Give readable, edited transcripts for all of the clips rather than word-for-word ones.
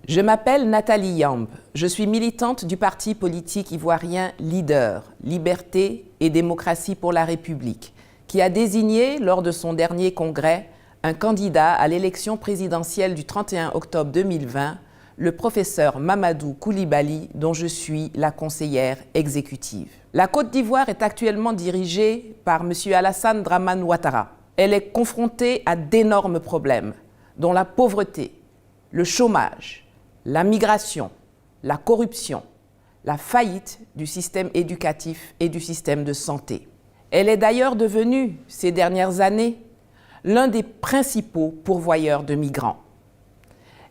Je m'appelle Nathalie Yamb. Je suis militante du parti politique ivoirien Leader, Liberté et Démocratie pour la République, qui a désigné, lors de son dernier congrès, un candidat à l'élection présidentielle du 31 octobre 2020, le professeur Mamadou Coulibaly, dont je suis la conseillère exécutive. La Côte d'Ivoire est actuellement dirigée par M. Alassane Dramane Ouattara. Elle est confrontée à d'énormes problèmes, dont la pauvreté, le chômage, la migration, la corruption, la faillite du système éducatif et du système de santé. Elle est d'ailleurs devenue, ces dernières années, l'un des principaux pourvoyeurs de migrants.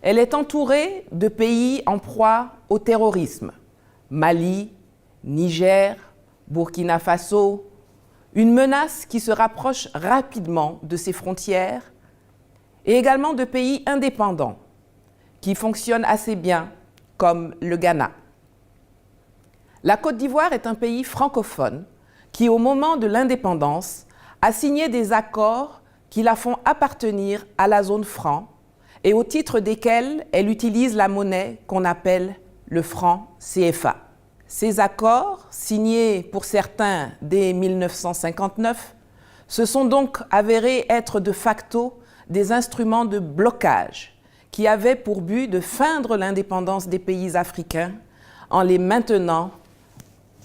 Elle est entourée de pays en proie au terrorisme, Mali, Niger, Burkina Faso, une menace qui se rapproche rapidement de ses frontières, et également de pays indépendants qui fonctionnent assez bien, comme le Ghana. La Côte d'Ivoire est un pays francophone qui, au moment de l'indépendance, a signé des accords qui la font appartenir à la zone franc et au titre desquels elle utilise la monnaie qu'on appelle le franc CFA. Ces accords, signés pour certains dès 1959, se sont donc avérés être de facto des instruments de blocage qui avaient pour but de feindre l'indépendance des pays africains en les maintenant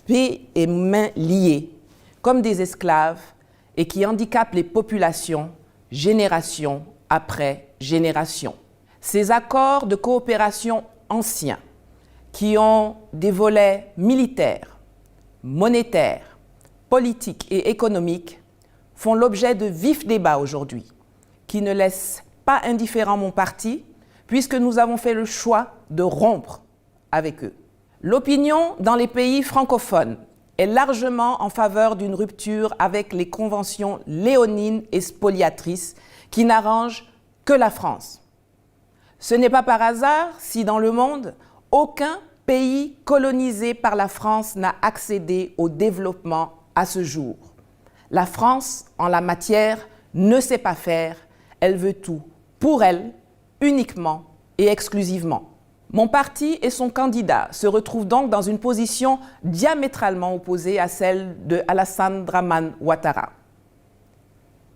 pieds et mains liés comme des esclaves et qui handicapent les populations génération après génération. Ces accords de coopération anciens qui ont des volets militaires, monétaires, politiques et économiques font l'objet de vifs débats aujourd'hui qui ne laissent pas indifférent mon parti puisque nous avons fait le choix de rompre avec eux. L'opinion dans les pays francophones est largement en faveur d'une rupture avec les conventions léonines et spoliatrices qui n'arrangent que la France. Ce n'est pas par hasard si dans le monde, aucun pays colonisé par la France n'a accédé au développement à ce jour. La France, en la matière, ne sait pas faire, elle veut tout pour elle, uniquement et exclusivement. Mon parti et son candidat se retrouvent donc dans une position diamétralement opposée à celle de Alassane Dramane Ouattara.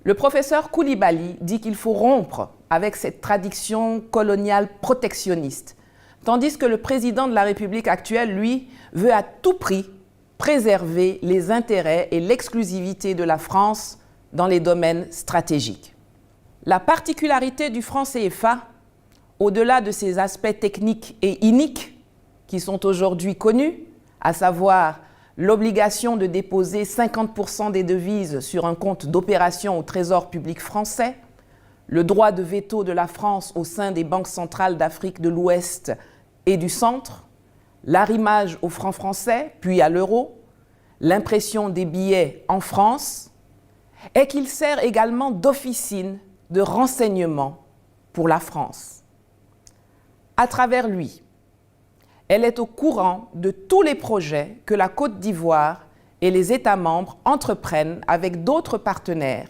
Le professeur Coulibaly dit qu'il faut rompre avec cette tradition coloniale protectionniste, tandis que le président de la République actuelle, lui, veut à tout prix préserver les intérêts et l'exclusivité de la France dans les domaines stratégiques. La particularité du franc CFA, au-delà de ses aspects techniques et iniques qui sont aujourd'hui connus, à savoir l'obligation de déposer 50% des devises sur un compte d'opération au Trésor public français, le droit de veto de la France au sein des banques centrales d'Afrique de l'Ouest et du Centre, l'arrimage au franc français, puis à l'euro, l'impression des billets en France, et qu'il sert également d'officine de renseignement pour la France. À travers lui, elle est au courant de tous les projets que la Côte d'Ivoire et les États membres entreprennent avec d'autres partenaires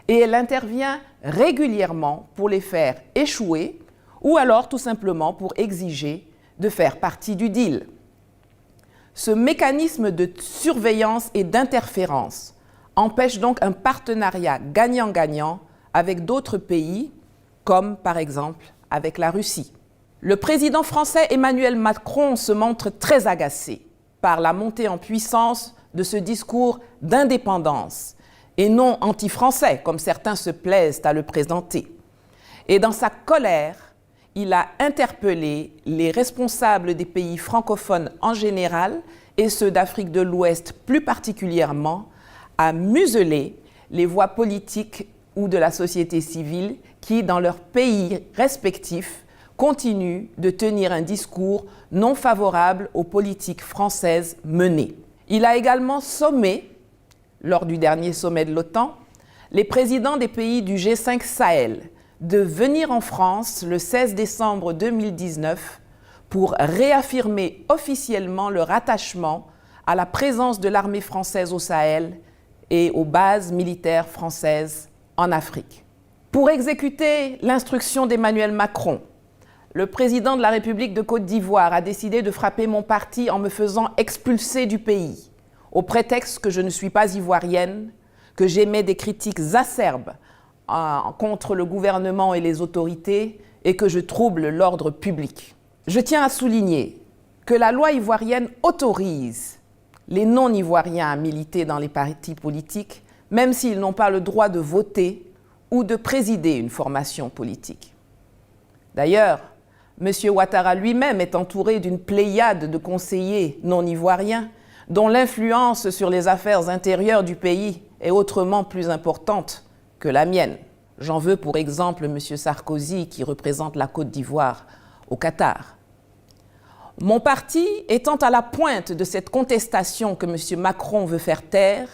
et elle intervient régulièrement pour les faire échouer ou alors tout simplement pour exiger de faire partie du deal. Ce mécanisme de surveillance et d'interférence empêche donc un partenariat gagnant-gagnant avec d'autres pays, comme par exemple avec la Russie. Le président français Emmanuel Macron se montre très agacé par la montée en puissance de ce discours d'indépendance et non anti-français, comme certains se plaisent à le présenter. Et dans sa colère, il a interpellé les responsables des pays francophones en général et ceux d'Afrique de l'Ouest plus particulièrement à museler les voix politiques ou de la société civile qui, dans leurs pays respectifs, continue de tenir un discours non favorable aux politiques françaises menées. Il a également sommé, lors du dernier sommet de l'OTAN, les présidents des pays du G5 Sahel de venir en France le 16 décembre 2019 pour réaffirmer officiellement leur attachement à la présence de l'armée française au Sahel et aux bases militaires françaises en Afrique. Pour exécuter l'instruction d'Emmanuel Macron, le président de la République de Côte d'Ivoire a décidé de frapper mon parti en me faisant expulser du pays, au prétexte que je ne suis pas ivoirienne, que j'émets des critiques acerbes contre le gouvernement et les autorités et que je trouble l'ordre public. Je tiens à souligner que la loi ivoirienne autorise les non-ivoiriens à militer dans les partis politiques, même s'ils n'ont pas le droit de voter ou de présider une formation politique. D'ailleurs, M. Ouattara lui-même est entouré d'une pléiade de conseillers non-ivoiriens dont l'influence sur les affaires intérieures du pays est autrement plus importante que la mienne. J'en veux pour exemple M. Sarkozy qui représente la Côte d'Ivoire au Qatar. Mon parti étant à la pointe de cette contestation que M. Macron veut faire taire,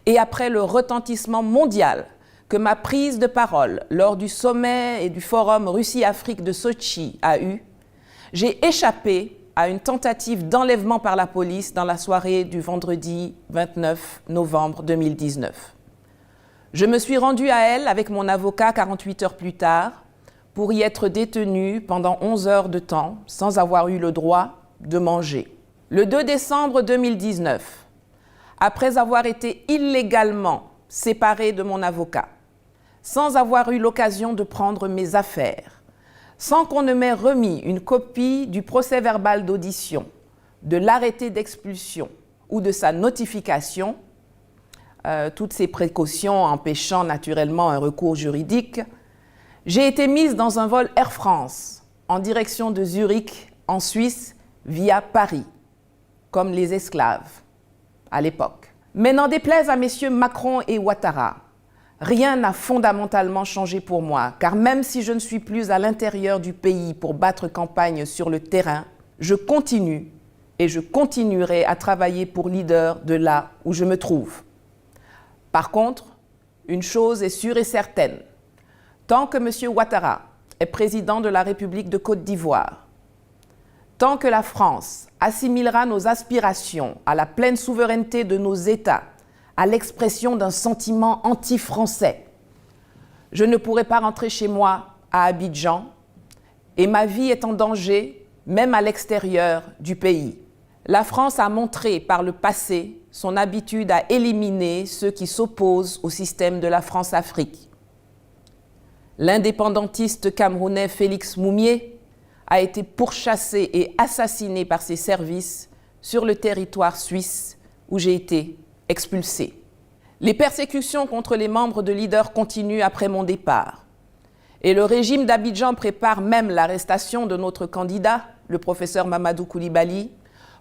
et après le retentissement mondial que ma prise de parole lors du sommet et du forum Russie-Afrique de Sotchi a eu, j'ai échappé à une tentative d'enlèvement par la police dans la soirée du vendredi 29 novembre 2019. Je me suis rendue à elle avec mon avocat 48 heures plus tard pour y être détenue pendant 11 heures de temps sans avoir eu le droit de manger. Le 2 décembre 2019, après avoir été illégalement séparée de mon avocat, sans avoir eu l'occasion de prendre mes affaires, sans qu'on ne m'ait remis une copie du procès-verbal d'audition, de l'arrêté d'expulsion ou de sa notification, toutes ces précautions empêchant naturellement un recours juridique, j'ai été mise dans un vol Air France en direction de Zurich, en Suisse, via Paris, comme les esclaves à l'époque. Mais n'en déplaise à messieurs Macron et Ouattara, rien n'a fondamentalement changé pour moi, car même si je ne suis plus à l'intérieur du pays pour battre campagne sur le terrain, je continue et je continuerai à travailler pour leader de là où je me trouve. Par contre, une chose est sûre et certaine, tant que M. Ouattara est président de la République de Côte d'Ivoire, tant que la France assimilera nos aspirations à la pleine souveraineté de nos États, à l'expression d'un sentiment anti-français, je ne pourrai pas rentrer chez moi à Abidjan et ma vie est en danger, même à l'extérieur du pays. La France a montré par le passé son habitude à éliminer ceux qui s'opposent au système de la France-Afrique. L'indépendantiste camerounais Félix Moumié a été pourchassé et assassiné par ses services sur le territoire suisse où j'ai été expulsé. Les persécutions contre les membres de Leader continuent après mon départ. Et le régime d'Abidjan prépare même l'arrestation de notre candidat, le professeur Mamadou Koulibaly,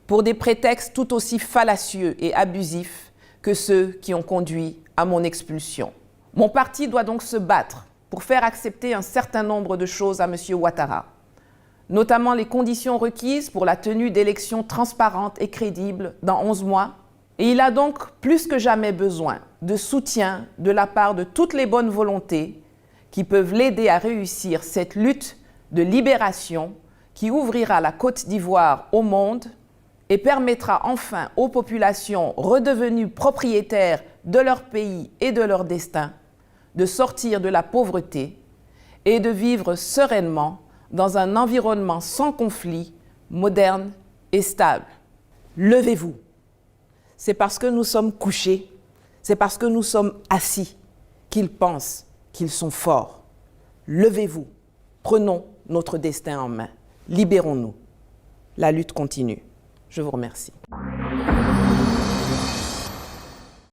pour des prétextes tout aussi fallacieux et abusifs que ceux qui ont conduit à mon expulsion. Mon parti doit donc se battre pour faire accepter un certain nombre de choses à M. Ouattara, notamment les conditions requises pour la tenue d'élections transparentes et crédibles dans 11 mois. Et il a donc plus que jamais besoin de soutien de la part de toutes les bonnes volontés qui peuvent l'aider à réussir cette lutte de libération qui ouvrira la Côte d'Ivoire au monde et permettra enfin aux populations redevenues propriétaires de leur pays et de leur destin de sortir de la pauvreté et de vivre sereinement dans un environnement sans conflit, moderne et stable. Levez-vous. C'est parce que nous sommes couchés, c'est parce que nous sommes assis qu'ils pensent qu'ils sont forts. Levez-vous, prenons notre destin en main, libérons-nous. La lutte continue. Je vous remercie.